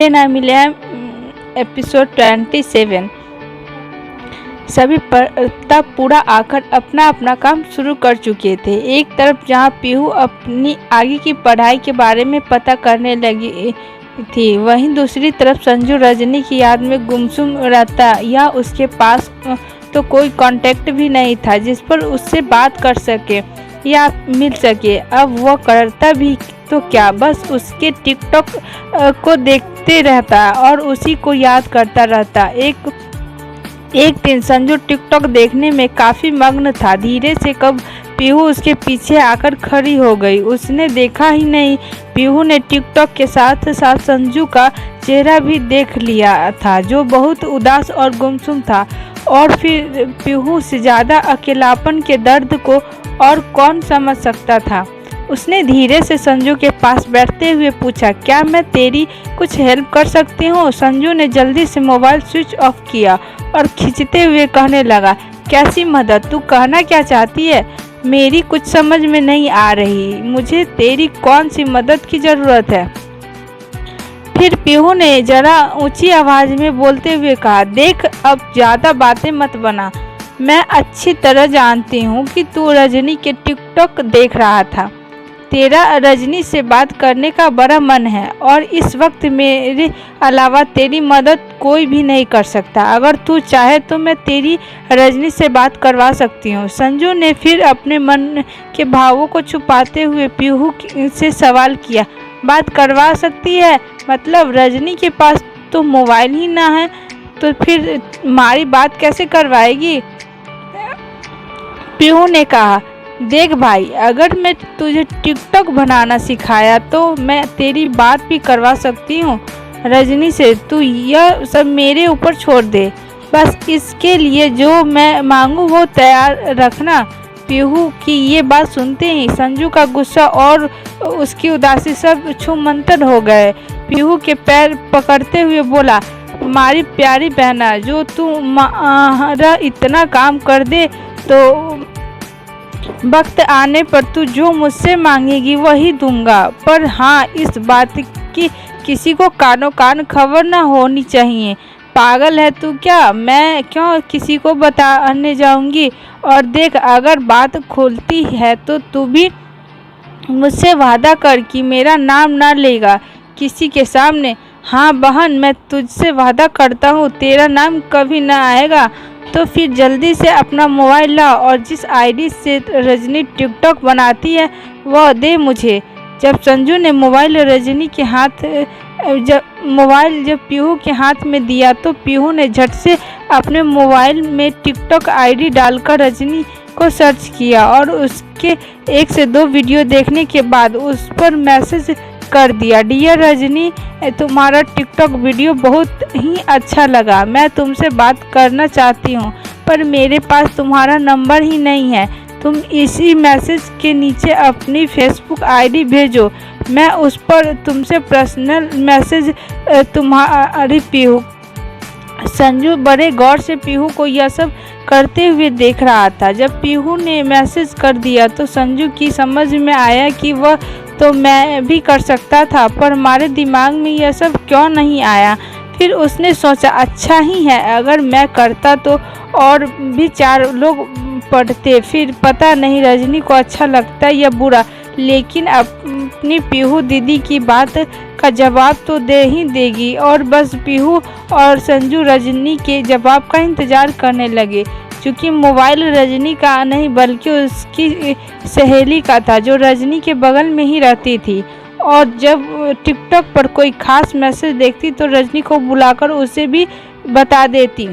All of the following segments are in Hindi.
ना मिले एपिसोड 27। सभी तब पूरा आकर अपना अपना काम शुरू कर चुके थे। एक तरफ जहां पीहू अपनी आगे की पढ़ाई के बारे में पता करने लगी थी, वहीं दूसरी तरफ संजू रजनी की याद में गुमसुम रहता या उसके पास तो कोई कांटेक्ट भी नहीं था जिस पर उससे बात कर सके या मिल सके। अब वह करता भी तो क्या, बस उसके टिकटॉक को देखते रहता और उसी को याद करता रहता। एक दिन संजू टिकटॉक देखने में काफी मग्न था। धीरे से कब पीहू उसके पीछे आकर खड़ी हो गई। उसने देखा ही नहीं, पीहू ने टिकटॉक के साथ साथ संजू का चेहरा भी देख लिया था, जो बहुत उदास और गुमसुम था। और फिर पीहू से ज्यादा अकेलापन के दर्द को और कौन समझ सकता था। उसने धीरे से संजू के पास बैठते हुए पूछा, क्या मैं तेरी कुछ हेल्प कर सकती हूँ? संजू ने जल्दी से मोबाइल स्विच ऑफ किया और खींचते हुए कहने लगा, कैसी मदद? तू कहना क्या चाहती है? मेरी कुछ समझ में नहीं आ रही। मुझे तेरी कौन सी मदद की जरूरत है? फिर पीहू ने जरा ऊंची आवाज में बोलते हुए कहा, देख अब ज्यादा बातें मत बना। मैं अच्छी तरह जानती हूँ कि तू रजनी के टिकटॉक देख रहा था। तेरा रजनी से बात करने का बड़ा मन है और इस वक्त मेरे अलावा तेरी मदद कोई भी नहीं कर सकता। अगर तू चाहे तो मैं तेरी रजनी से बात करवा सकती हूँ। संजू ने फिर अपने मन के भावों को छुपाते हुए पीहू से सवाल किया, बात करवा सकती है? मतलब रजनी के पास तो मोबाइल ही ना है, तो फिर हमारी बात कैसे करवाएगी? पीहू ने कहा, देख भाई, अगर मैं तुझे टिकटॉक बनाना सिखाया तो मैं तेरी बात भी करवा सकती हूँ रजनी से। तू यह सब मेरे ऊपर छोड़ दे। बस इसके लिए जो मैं मांगू वो तैयार रखना। पीहू की ये बात सुनते ही संजू का गुस्सा और उसकी उदासी सब छूमंतर हो गए। पीहू के पैर पकड़ते हुए बोला, हमारी प्यारी बहना, जो तू हमारा इतना काम कर दे तो वक्त आने पर तू जो मुझसे मांगेगी वही दूंगा। पर हाँ, इस बात की किसी को कानो कान खबर ना होनी चाहिए। पागल है तू क्या? मैं क्यों किसी को बताने जाऊंगी? और देख, अगर बात खुलती है तो तू भी मुझसे वादा कर कि मेरा नाम ना लेगा किसी के सामने। हाँ बहन, मैं तुझसे वादा करता हूँ तेरा नाम कभी ना आएगा। तो फिर जल्दी से अपना मोबाइल ला और जिस आईडी से रजनी टिकटॉक बनाती है वह दे मुझे। जब संजू ने मोबाइल जब पीहू के हाथ में दिया तो पीहू ने झट से अपने मोबाइल में टिकटॉक आईडी डालकर रजनी को सर्च किया और उसके 1 से 2 वीडियो देखने के बाद उस पर मैसेज कर दिया, डियर रजनी, तुम्हारा टिकटॉक वीडियो बहुत ही अच्छा लगा। मैं तुमसे बात करना चाहती हूँ पर मेरे पास तुम्हारा नंबर ही नहीं है। तुम इसी मैसेज के नीचे अपनी फेसबुक आईडी भेजो, मैं उस पर तुमसे पर्सनल मैसेज तुम्हारी पीहू। संजू बड़े गौर से पीहू को यह सब करते हुए देख रहा था। जब पीहू ने मैसेज कर दिया तो संजू की समझ में आया कि वह तो मैं भी कर सकता था, पर हमारे दिमाग में यह सब क्यों नहीं आया। फिर उसने सोचा, अच्छा ही है, अगर मैं करता तो और भी 4 लोग पढ़ते, फिर पता नहीं रजनी को अच्छा लगता या बुरा। लेकिन अपनी पीहू दीदी की बात का जवाब तो दे ही देगी। और बस पीहू और संजू रजनी के जवाब का इंतजार करने लगे। क्योंकि मोबाइल रजनी का नहीं बल्कि उसकी सहेली का था, जो रजनी के बगल में ही रहती थी। और जब टिकटॉक पर कोई खास मैसेज देखती तो रजनी को बुलाकर उसे भी बता देती।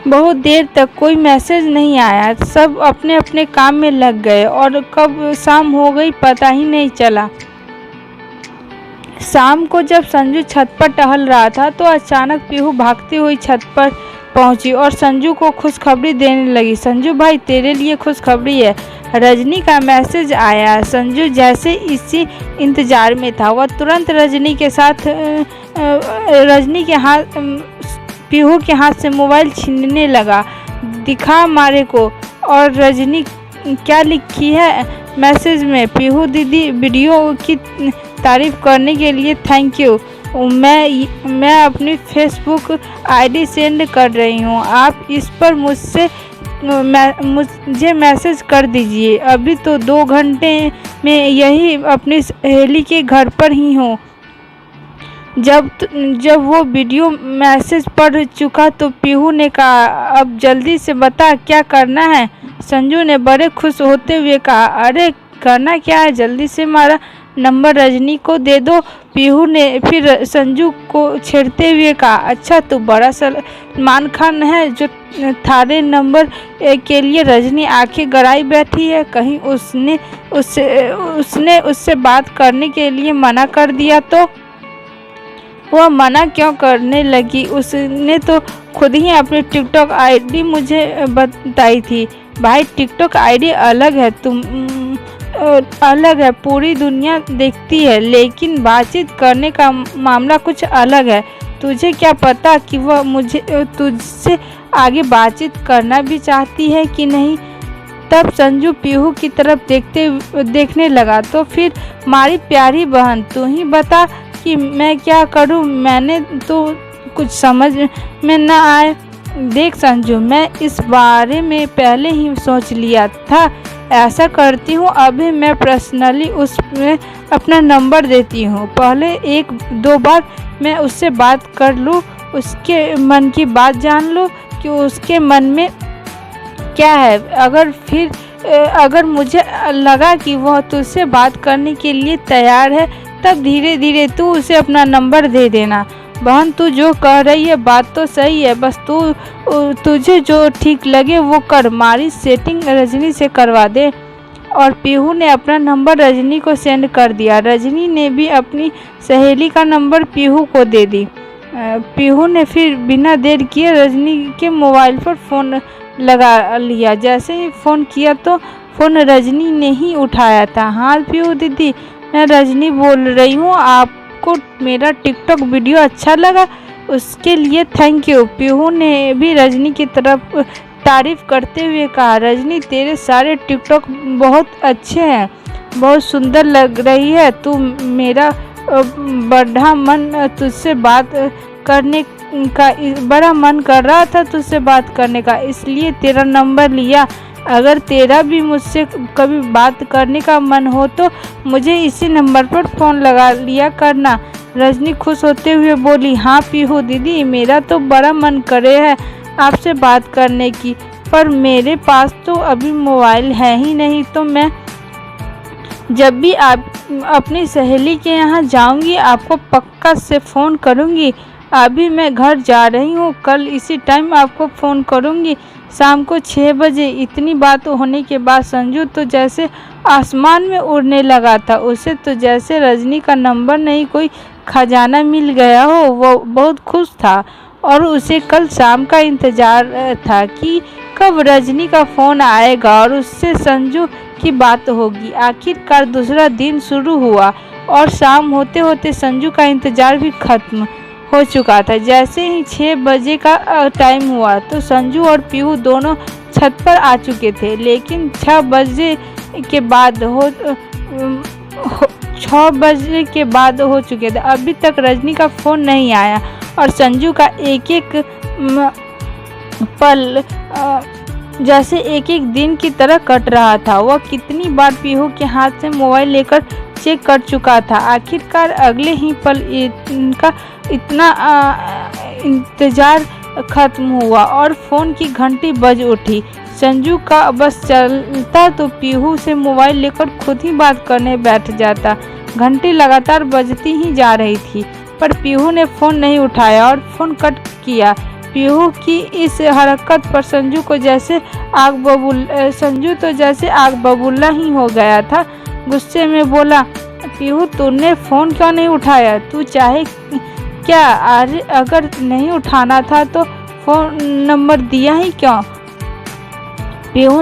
बहुत देर तक कोई मैसेज नहीं आया। सब अपने अपने काम में लग गए और कब शाम हो गई पता ही नहीं चला। शाम को जब संजू छत पर टहल रहा था तो अचानक पीहू भागती हुई छत पर पहुंची और संजू को खुशखबरी देने लगी। संजू भाई, तेरे लिए खुशखबरी है, रजनी का मैसेज आया। संजू जैसे इसी इंतजार में था, वह तुरंत पीहू के हाथ से मोबाइल छीनने लगा। दिखा मारे को। और रजनी क्या लिखी है? मैसेज में, पीहू दीदी वीडियो की तारीफ करने के लिए थैंक यू। मैं अपनी फेसबुक आईडी सेंड कर रही हूँ, आप इस पर मुझे मैसेज कर दीजिए। अभी तो 2 घंटे में यही अपनी सहेली के घर पर ही हूँ। जब वो वीडियो मैसेज पढ़ चुका तो पीहू ने कहा, अब जल्दी से बता क्या करना है। संजू ने बड़े खुश होते हुए कहा, अरे करना क्या है, जल्दी से हमारा नंबर रजनी को दे दो। पीहू ने फिर संजू को छेड़ते हुए कहा, अच्छा तू बड़ा सलमान खान है जो थारे नंबर के लिए रजनी आंखें गड़ाई बैठी है। कहीं उसने उससे बात करने के लिए मना कर दिया तो? वह मना क्यों करने लगी, उसने तो खुद ही अपनी टिकटॉक आईडी मुझे बताई थी। भाई टिकटॉक आईडी अलग है, तुम अलग है, पूरी दुनिया देखती है, लेकिन बातचीत करने का मामला कुछ अलग है। तुझे क्या पता कि वह मुझे तुझसे आगे बातचीत करना भी चाहती है कि नहीं। तब संजू पीहू की तरफ देखने लगा, तो फिर हमारी प्यारी बहन तू ही बता कि मैं क्या करूं, मैंने तो कुछ समझ में न आए। देख संजू, मैं इस बारे में पहले ही सोच लिया था, ऐसा करती हूँ अभी मैं पर्सनली उसमें अपना नंबर देती हूँ, पहले 1-2 बार मैं उससे बात कर लूँ, उसके मन की बात जान लूँ कि उसके मन में क्या है। अगर मुझे लगा कि वह तुझसे बात करने के लिए तैयार है तब धीरे धीरे तू उसे अपना नंबर दे देना। बहन तू जो कह रही है बात तो सही है, बस तुझे जो ठीक लगे वो कर, हमारी सेटिंग रजनी से करवा दे। और पीहू ने अपना नंबर रजनी को सेंड कर दिया। रजनी ने भी अपनी सहेली का नंबर पीहू को दे दी। पीहू ने फिर बिना देर किए रजनी के मोबाइल पर फ़ोन लगा लिया। जैसे ही फ़ोन किया तो फ़ोन रजनी ने ही उठाया था। हाँ पीहू दीदी, मैं रजनी बोल रही हूँ, आपको मेरा टिकटॉक वीडियो अच्छा लगा, उसके लिए थैंक यू। पीहू ने भी रजनी की तरफ तारीफ करते हुए कहा, रजनी तेरे सारे टिकटॉक बहुत अच्छे हैं, बहुत सुंदर लग रही है तू, मेरा बड़ा मन तुझसे बात करने का बड़ा मन कर रहा था तुझसे बात करने का, इसलिए तेरा नंबर लिया। अगर तेरा भी मुझसे कभी बात करने का मन हो तो मुझे इसी नंबर पर फ़ोन लगा लिया करना। रजनी खुश होते हुए बोली, हाँ पीहू दीदी, मेरा तो बड़ा मन करे है आपसे बात करने की, पर मेरे पास तो अभी मोबाइल है ही नहीं, तो मैं जब भी आप अपनी सहेली के यहाँ जाऊँगी आपको पक्का से फ़ोन करूँगी। अभी मैं घर जा रही हूँ, कल इसी टाइम आपको फ़ोन करूँगी शाम को 6 बजे। इतनी बात होने के बाद संजू तो जैसे आसमान में उड़ने लगा था, उसे तो जैसे रजनी का नंबर नहीं कोई खजाना मिल गया हो। वो बहुत खुश था और उसे कल शाम का इंतज़ार था कि कब रजनी का फ़ोन आएगा और उससे संजू की बात होगी। आखिरकार दूसरा दिन शुरू हुआ और शाम होते होते संजू का इंतज़ार भी ख़त्म हो चुका था। जैसे ही 6 बजे का टाइम हुआ तो संजू और पीहू दोनों छत पर आ चुके थे, लेकिन 6 बजे के बाद हो चुके थे, अभी तक रजनी का फ़ोन नहीं आया और संजू का एक एक पल जैसे एक एक दिन की तरह कट रहा था। वह कितनी बार पीहू के हाथ से मोबाइल लेकर चेक कर चुका था। आखिरकार अगले ही पल इनका इतना इंतज़ार ख़त्म हुआ और फ़ोन की घंटी बज उठी। संजू का बस चलता तो पीहू से मोबाइल लेकर खुद ही बात करने बैठ जाता। घंटी लगातार बजती ही जा रही थी पर पीहू ने फ़ोन नहीं उठाया और फ़ोन कट किया। पीहू की इस हरकत पर संजू तो जैसे आग बबूला ही हो गया था। गुस्से में बोला, पीहू तूने फ़ोन क्यों नहीं उठाया, तू चाहे क्या, अगर नहीं उठाना था तो फ़ोन नंबर दिया ही क्यों। पीहू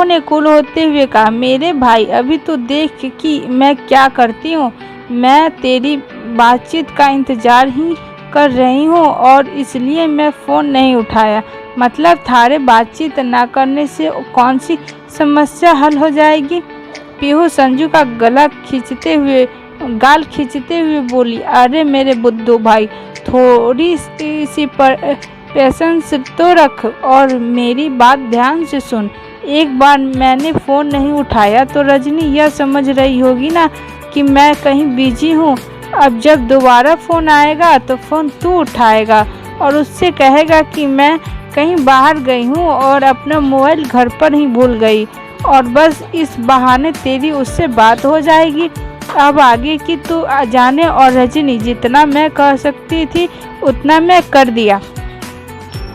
ने कूल होते हुए कहा, मेरे भाई अभी तो देख कि मैं क्या करती हूँ, मैं तेरी बातचीत का इंतज़ार ही कर रही हूँ और इसलिए मैं फ़ोन नहीं उठाया। मतलब थारे बातचीत ना करने से कौन सी समस्या हल हो जाएगी? पीहू संजू का गाल खींचते हुए बोली, अरे मेरे बुद्धू भाई, थोड़ी सी पेशेंस तो रख और मेरी बात ध्यान से सुन। एक बार मैंने फ़ोन नहीं उठाया तो रजनी यह समझ रही होगी ना कि मैं कहीं बिजी हूँ। अब जब दोबारा फ़ोन आएगा तो फ़ोन तू उठाएगा और उससे कहेगा कि मैं कहीं बाहर गई हूँ और अपना मोबाइल घर पर ही भूल गई, और बस इस बहाने तेरी उससे बात हो जाएगी। अब आगे की तू जाने। और रजनी, जितना मैं कह सकती थी उतना मैं कर दिया।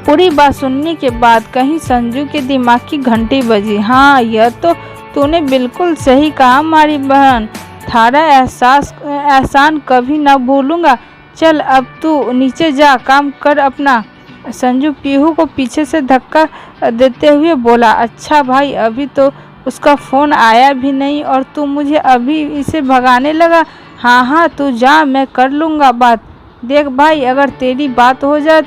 पूरी बात सुनने के बाद कहीं संजू के दिमाग की घंटी बजी। हाँ, यह तो तूने बिल्कुल सही कहा मारी बहन, थारा एहसान कभी न भूलूंगा। चल अब तू नीचे जा, काम कर अपना। संजू पीहू को पीछे से धक्का देते हुए बोला, अच्छा भाई, अभी तो उसका फ़ोन आया भी नहीं और तू मुझे अभी इसे भगाने लगा। हाँ हाँ, तू जा, मैं कर लूँगा बात। देख भाई, अगर तेरी बात हो जाए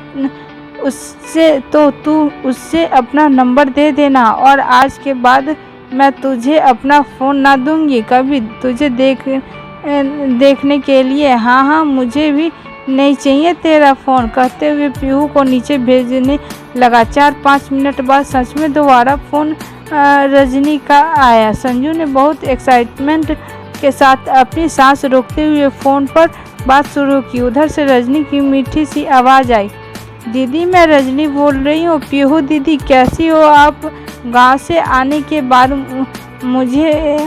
उससे तो तू उससे अपना नंबर दे देना, और आज के बाद मैं तुझे अपना फ़ोन ना दूंगी कभी तुझे देखने के लिए। हाँ हाँ, मुझे भी नहीं चाहिए तेरा फ़ोन, कहते हुए पीहू को नीचे भेजने लगा। 4-5 मिनट बाद सच में दोबारा फ़ोन रजनी का आया। संजू ने बहुत एक्साइटमेंट के साथ अपनी सांस रोकते हुए फ़ोन पर बात शुरू की। उधर से रजनी की मीठी सी आवाज़ आई, दीदी मैं रजनी बोल रही हूँ। पीहू दीदी कैसी हो आप? गांव से आने के बाद मुझे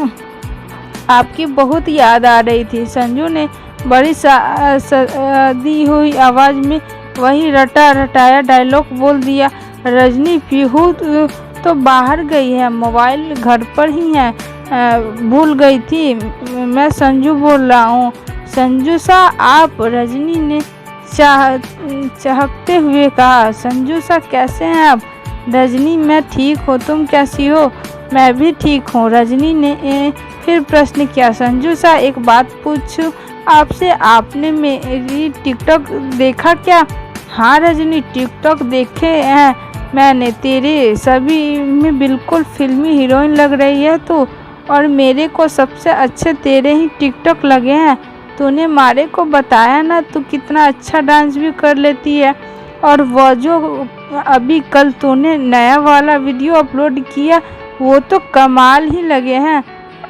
आपकी बहुत याद आ रही थी। संजू ने बड़ी सदी हुई आवाज़ में वही रटा रटाया डायलॉग बोल दिया। रजनी, पीहू तो बाहर गई है, मोबाइल घर पर ही है, भूल गई थी। मैं संजू बोल रहा हूँ। संजू सा आप? रजनी ने चहकते हुए कहा। संजू सा कैसे हैं आप? रजनी, मैं ठीक हूँ, तुम कैसी हो? मैं भी ठीक हूँ। रजनी ने फिर प्रश्न किया, संजू सा एक बात पूछूं आपसे, आपने मेरी टिकटॉक देखा क्या? हाँ रजनी, टिकटॉक देखे हैं मैंने, तेरे सभी में बिल्कुल फिल्मी हीरोइन लग रही है तू, और मेरे को सबसे अच्छे तेरे ही टिकटॉक लगे हैं। तूने मारे को बताया ना तू कितना अच्छा डांस भी कर लेती है, और वह जो अभी कल तूने नया वाला वीडियो अपलोड किया वो तो कमाल ही लगे हैं।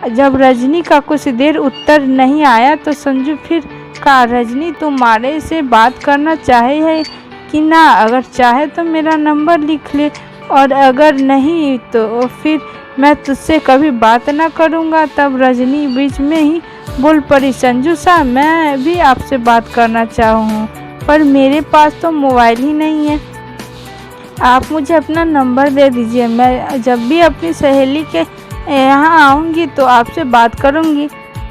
जब रजनी का कुछ देर उत्तर नहीं आया तो संजू फिर कहा, रजनी तुम्हारे से बात करना चाहे है कि ना? अगर चाहे तो मेरा नंबर लिख ले, और अगर नहीं तो फिर मैं तुझसे कभी बात ना करूँगा। तब रजनी बीच में ही बोल पड़ी, संजू सा मैं भी आपसे बात करना चाहूँ, पर मेरे पास तो मोबाइल ही नहीं है। आप मुझे अपना नंबर दे दीजिए, मैं जब भी अपनी सहेली के यहाँ आऊँगी तो आपसे बात करूँगी।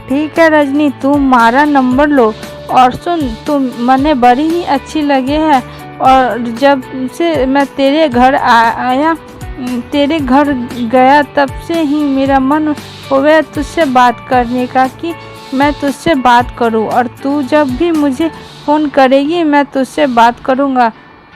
ठीक है रजनी, तुम हमारा नंबर लो। और सुन, तुम मने बड़ी ही अच्छी लगे है, और जब से मैं तेरे घर गया तब से ही मेरा मन हो गया तुझसे बात करने का कि मैं तुझसे बात करूं, और तू जब भी मुझे फ़ोन करेगी मैं तुझसे बात करूंगा।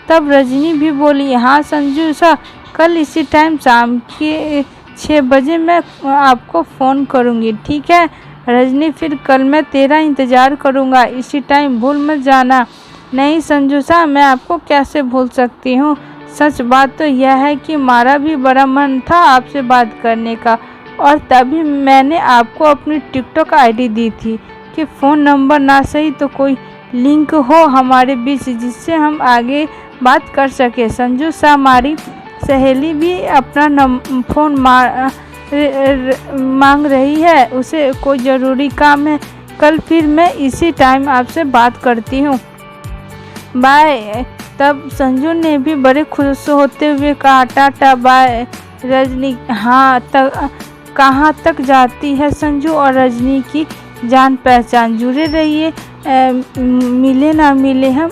तब रजनी भी बोली, हाँ संजू सा, कल इसी टाइम शाम के 6 बजे मैं आपको फ़ोन करूंगी, ठीक है रजनी? फिर कल मैं तेरा इंतज़ार करूंगा, इसी टाइम भूल मत जाना। नहीं संजू सा, मैं आपको कैसे भूल सकती हूँ? सच बात तो यह है कि हमारा भी बड़ा मन था आपसे बात करने का, और तभी मैंने आपको अपनी टिकटॉक आईडी दी थी कि फ़ोन नंबर ना सही तो कोई लिंक हो हमारे बीच जिससे हम आगे बात कर सके। संजू सा, हमारी सहेली भी अपना फ़ोन मांग रही है, उसे कोई ज़रूरी काम है। कल फिर मैं इसी टाइम आपसे बात करती हूँ, बाय। तब संजू ने भी बड़े खुश होते हुए कहा, टाटा बाय रजनी। हाँ, कहाँ तक जाती है संजू और रजनी की जान पहचान। जुड़े रहिए, मिले ना मिले हम